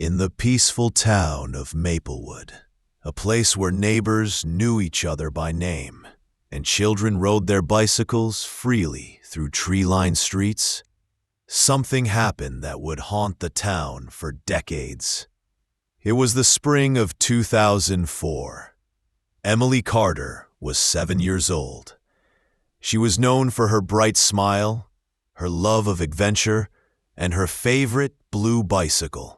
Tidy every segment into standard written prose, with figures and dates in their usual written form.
In the peaceful town of Maplewood, a place where neighbors knew each other by name, and children rode their bicycles freely through tree-lined streets, something happened that would haunt the town for decades. It was the spring of 2004. Emily Carter was 7 years old. She was known for her bright smile, her love of adventure, and her favorite blue bicycle.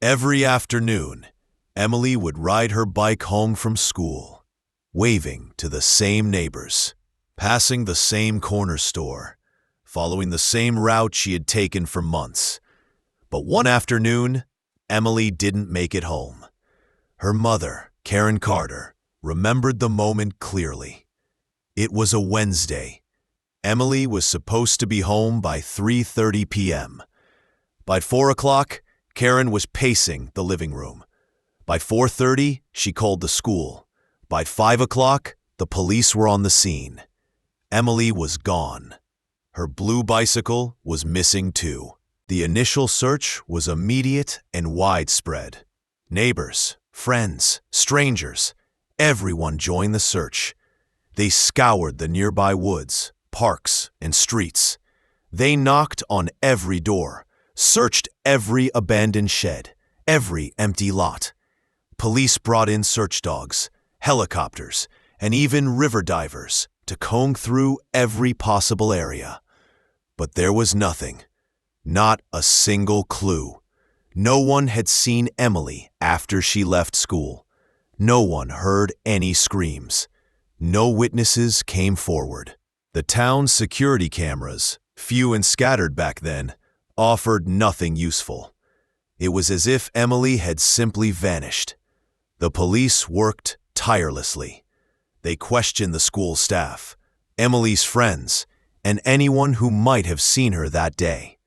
Every afternoon, Emily would ride her bike home from school, waving to the same neighbors, passing the same corner store, following the same route she had taken for months. But one afternoon, Emily didn't make it home. Her mother, Karen Carter, remembered the moment clearly. It was a Wednesday. Emily was supposed to be home by 3:30 p.m. By 4 o'clock, Karen was pacing the living room. By 4:30, she called the school. By 5 o'clock, the police were on the scene. Emily was gone. Her blue bicycle was missing too. The initial search was immediate and widespread. Neighbors, friends, strangers, everyone joined the search. They scoured the nearby woods, parks, and streets. They knocked on every door, searched every abandoned shed, every empty lot. Police brought in search dogs, helicopters, and even river divers to comb through every possible area. But there was nothing, not a single clue. No one had seen Emily after she left school. No one heard any screams. No witnesses came forward. The town's security cameras, few and scattered back then, offered nothing useful. It was as if Emily had simply vanished. The police worked tirelessly. They questioned the school staff, Emily's friends, and anyone who might have seen her that day.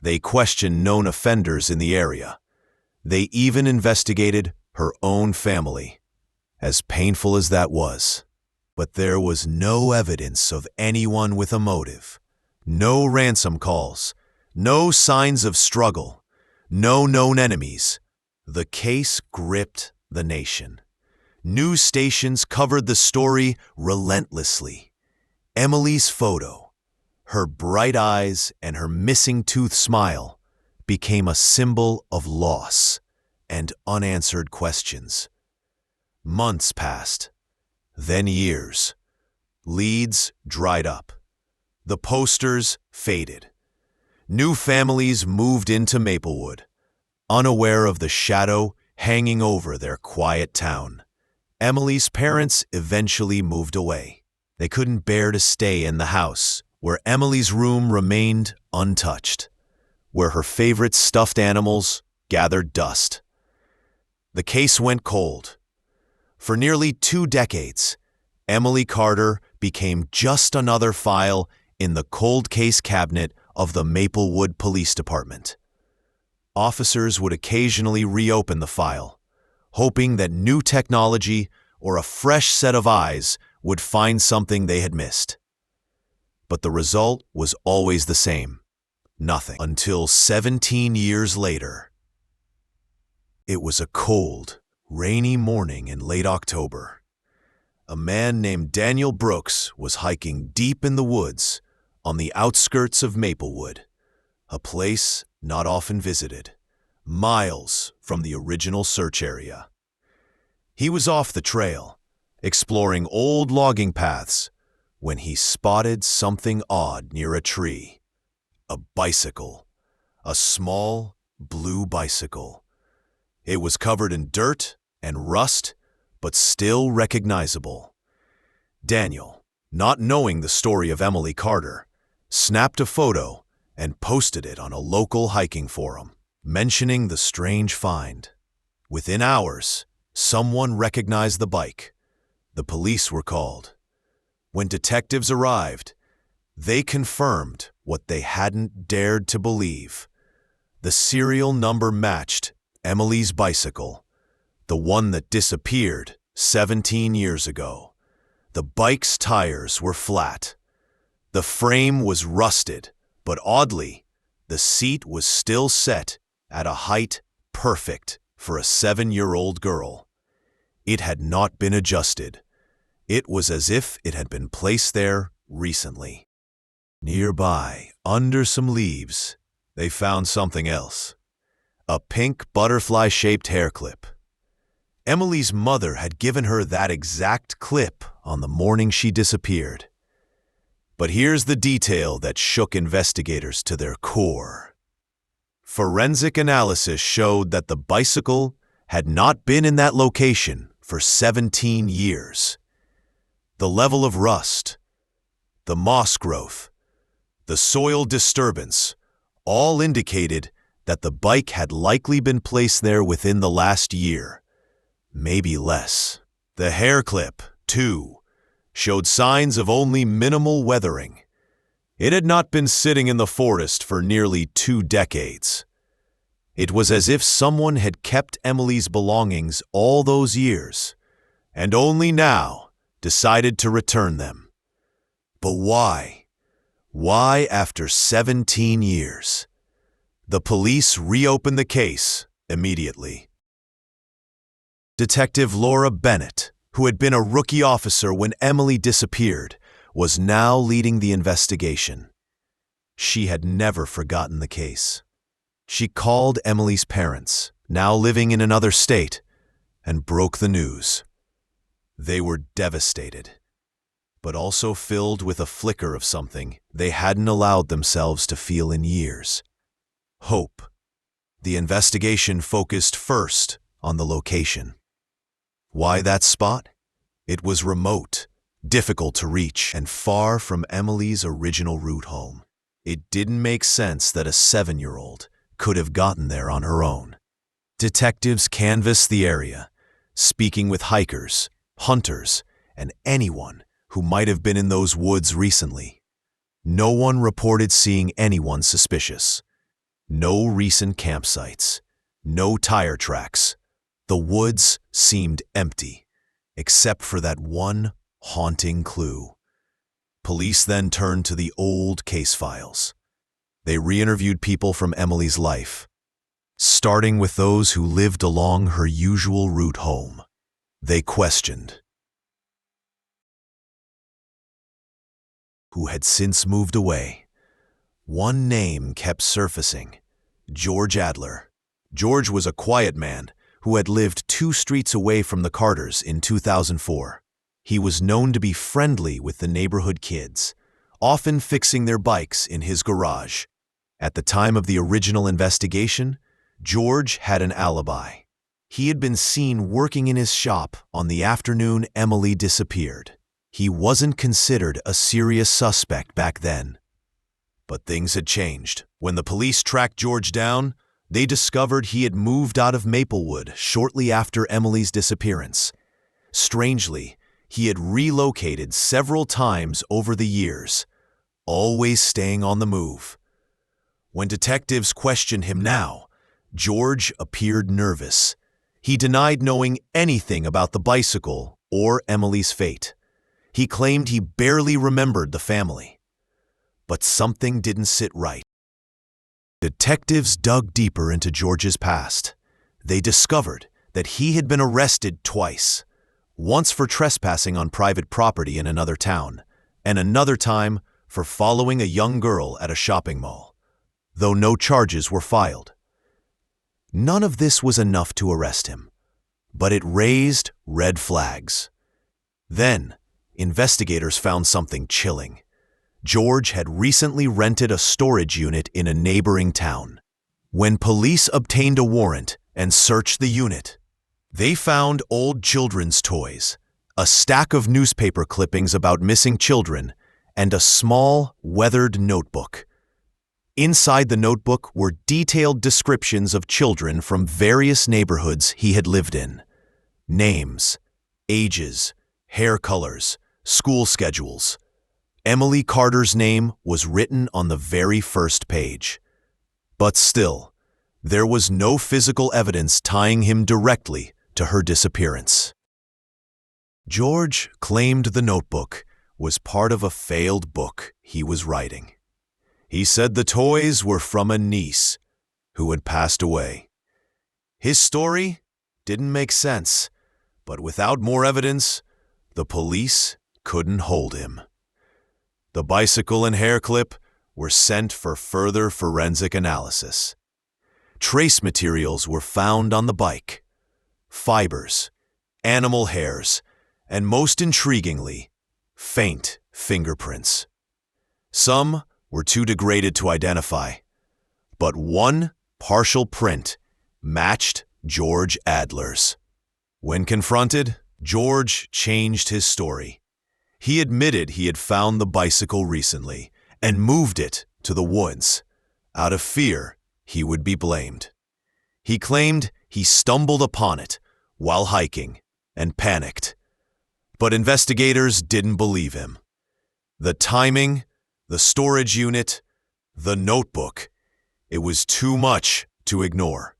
They questioned known offenders in the area. They even investigated her own family, as painful as that was. But there was no evidence of anyone with a motive. No ransom calls, no signs of struggle, no known enemies. The case gripped the nation. News stations covered the story relentlessly. Emily's photo, her bright eyes and her missing tooth smile, became a symbol of loss and unanswered questions. Months passed, then years. Leads dried up. The posters faded. New families moved into Maplewood, unaware of the shadow hanging over their quiet town. Emily's parents eventually moved away. They couldn't bear to stay in the house, where Emily's room remained untouched, where her favorite stuffed animals gathered dust. The case went cold. For nearly 2 decades, Emily Carter became just another file in the cold case cabinet of the Maplewood Police Department. Officers would occasionally reopen the file, hoping that new technology or a fresh set of eyes would find something they had missed. But the result was always the same: nothing. Until 17 years later. It was a cold, rainy morning in late October. A man named Daniel Brooks was hiking deep in the woods on the outskirts of Maplewood, a place not often visited, miles from the original search area. He was off the trail, exploring old logging paths, when he spotted something odd near a tree. A bicycle. A small, blue bicycle. It was covered in dirt and rust, but still recognizable. Daniel, not knowing the story of Emily Carter, snapped a photo and posted it on a local hiking forum, mentioning the strange find. Within hours, someone recognized the bike. The police were called. When detectives arrived, they confirmed what they hadn't dared to believe. The serial number matched Emily's bicycle, the one that disappeared 17 years ago. The bike's tires were flat. The frame was rusted, but oddly, the seat was still set at a height perfect for a 7-year-old girl. It had not been adjusted. It was as if it had been placed there recently. Nearby, under some leaves, they found something else. A pink butterfly-shaped hair clip. Emily's mother had given her that exact clip on the morning she disappeared. But here's the detail that shook investigators to their core. Forensic analysis showed that the bicycle had not been in that location for 17 years. The level of rust, the moss growth, the soil disturbance, all indicated that the bike had likely been placed there within the last year, maybe less. The hair clip, too, showed signs of only minimal weathering. It had not been sitting in the forest for nearly 2 decades. It was as if someone had kept Emily's belongings all those years, and only now decided to return them. But why? Why after 17 years? The police reopened the case immediately. Detective Laura Bennett, who had been a rookie officer when Emily disappeared, was now leading the investigation. She had never forgotten the case. She called Emily's parents, now living in another state, and broke the news. They were devastated, but also filled with a flicker of something they hadn't allowed themselves to feel in years. Hope. The investigation focused first on the location. Why that spot? It was remote, difficult to reach, and far from Emily's original route home. It didn't make sense that a 7-year-old could have gotten there on her own. Detectives canvassed the area, speaking with hikers, hunters, and anyone who might have been in those woods recently. No one reported seeing anyone suspicious. No recent campsites, no tire tracks. The woods seemed empty, except for that one haunting clue. Police then turned to the old case files. They re-interviewed people from Emily's life, starting with those who lived along her usual route home. They questioned who had since moved away. One name kept surfacing: George Adler. George was a quiet man who had lived 2 streets away from the Carters in 2004. He was known to be friendly with the neighborhood kids, often fixing their bikes in his garage. At the time of the original investigation, George had an alibi. He had been seen working in his shop on the afternoon Emily disappeared. He wasn't considered a serious suspect back then. But things had changed. When the police tracked George down, they discovered he had moved out of Maplewood shortly after Emily's disappearance. Strangely, he had relocated several times over the years, always staying on the move. When detectives questioned him now, George appeared nervous. He denied knowing anything about the bicycle or Emily's fate. He claimed he barely remembered the family. But something didn't sit right. Detectives dug deeper into George's past. They discovered that he had been arrested twice, once for trespassing on private property in another town, and another time for following a young girl at a shopping mall, though no charges were filed. None of this was enough to arrest him, but it raised red flags. Then, investigators found something chilling. George had recently rented a storage unit in a neighboring town. When police obtained a warrant and searched the unit, they found old children's toys, a stack of newspaper clippings about missing children, and a small, weathered notebook. Inside the notebook were detailed descriptions of children from various neighborhoods he had lived in. Names, ages, hair colors, school schedules. Emily Carter's name was written on the very first page. But still, there was no physical evidence tying him directly to her disappearance. George claimed the notebook was part of a failed book he was writing. He said the toys were from a niece who had passed away. His story didn't make sense, but without more evidence, the police couldn't hold him. The bicycle and hair clip were sent for further forensic analysis. Trace materials were found on the bike: fibers, animal hairs, and most intriguingly, faint fingerprints. Some were too degraded to identify, but one partial print matched George Adler's. When confronted, George changed his story. He admitted he had found the bicycle recently and moved it to the woods. Out of fear, he would be blamed. He claimed he stumbled upon it while hiking and panicked. But investigators didn't believe him. The timing, the storage unit, the notebook, it was too much to ignore.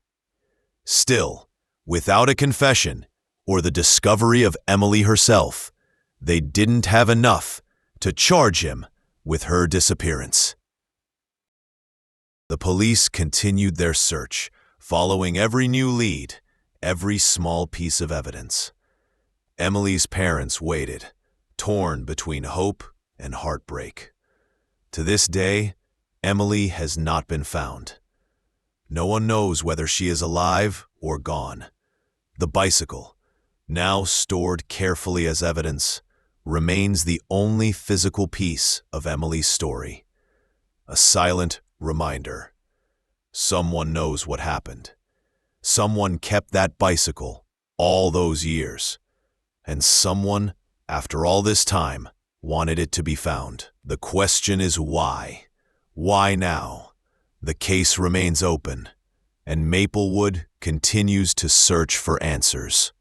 Still, without a confession or the discovery of Emily herself, they didn't have enough to charge him with her disappearance. The police continued their search, following every new lead, every small piece of evidence. Emily's parents waited, torn between hope and heartbreak. To this day, Emily has not been found. No one knows whether she is alive or gone. The bicycle, now stored carefully as evidence, remains the only physical piece of Emily's story. A silent reminder. Someone knows what happened. Someone kept that bicycle all those years. And someone, after all this time, wanted it to be found. The question is why? Why now? The case remains open, and Maplewood continues to search for answers.